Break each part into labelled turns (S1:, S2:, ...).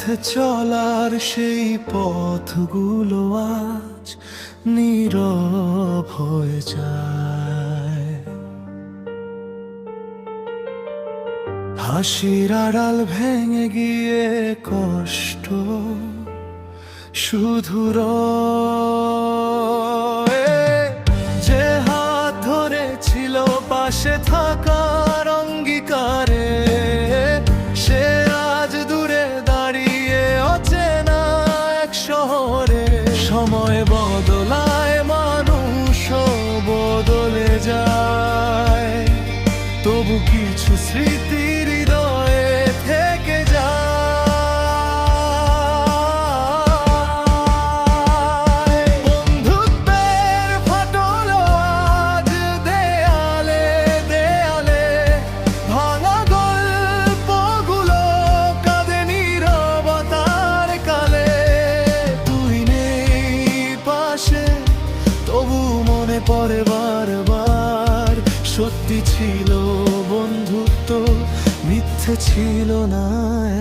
S1: সাথে চলার সেই পথগুলো আজ নীরব হয়ে যায়। হাসির আড়াল ভেঙে গিয়ে কষ্ট শুধু রয়ে। যে হাত ধরেছিল পাশে থাকার অঙ্গীকারে, সে আজ দূরে দাঁড়িয়ে অচেনা এক শহরে। সময় বদলায়, মানুষও বদলে যায়, তবু কিছু স্মৃতি হৃদয়ে থেকে যায়। বন্ধুত্বের ফাটল আজ দেয়ালে দেয়ালে, ভাঙা গল্পগুলো কাঁদে নীরবতার কালে। তুই নেই পাশে, তবু মনে পড়ে বারবার। সত্যি ছিল বন্ধুত্ব, মিথ্যে ছিল না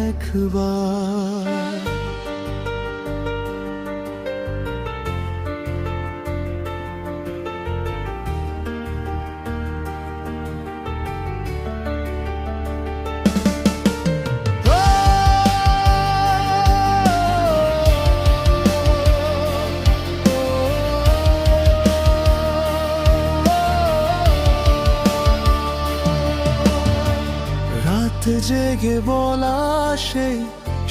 S1: একবার। রাতে জেগে বলা সেই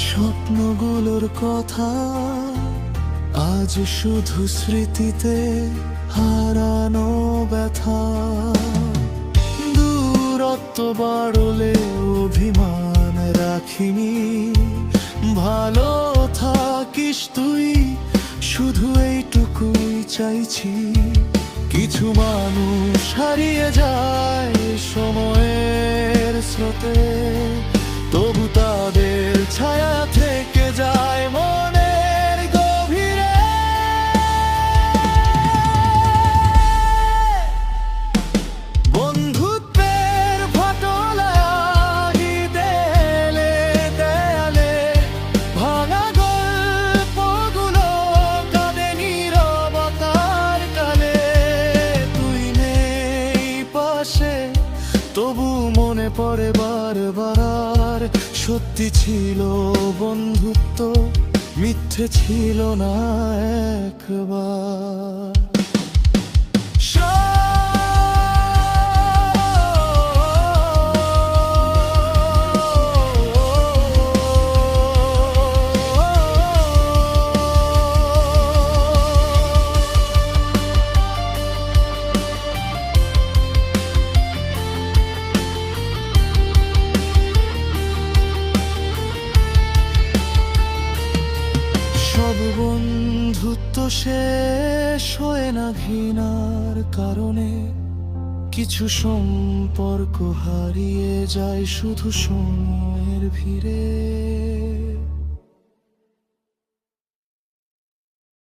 S1: স্বপ্নগুলোর কথা আজ শুধু স্মৃতিতে হারানো ব্যথা। দূরত্ব বাড়লে অভিমান রাখিনি, ভালো থাকিস তুই, শুধু এইটুকুই চাইছি। কিছু মানুষ হারিয়ে যায় সময়ের স্রোতে, তবু তাদের ছায়া থেকে যায় মনের গভীরে। বন্ধুত্বের ফাটল আজ দেয়ালে দেয়ালে, ভাঙা গল্পগুলো কাঁদে নীরবতার কালে। তুই নেই পাশে, তবু মনে পড়ে বারবার। সত্যি ছিল বন্ধুত্ব, মিথ্যে ছিল না একবার। সব বন্ধুত্ব শেষ হয় না ঘৃণার কারণে, কিছু সম্পর্ক হারিয়ে যায় শুধু সময়ের ভিড়ে।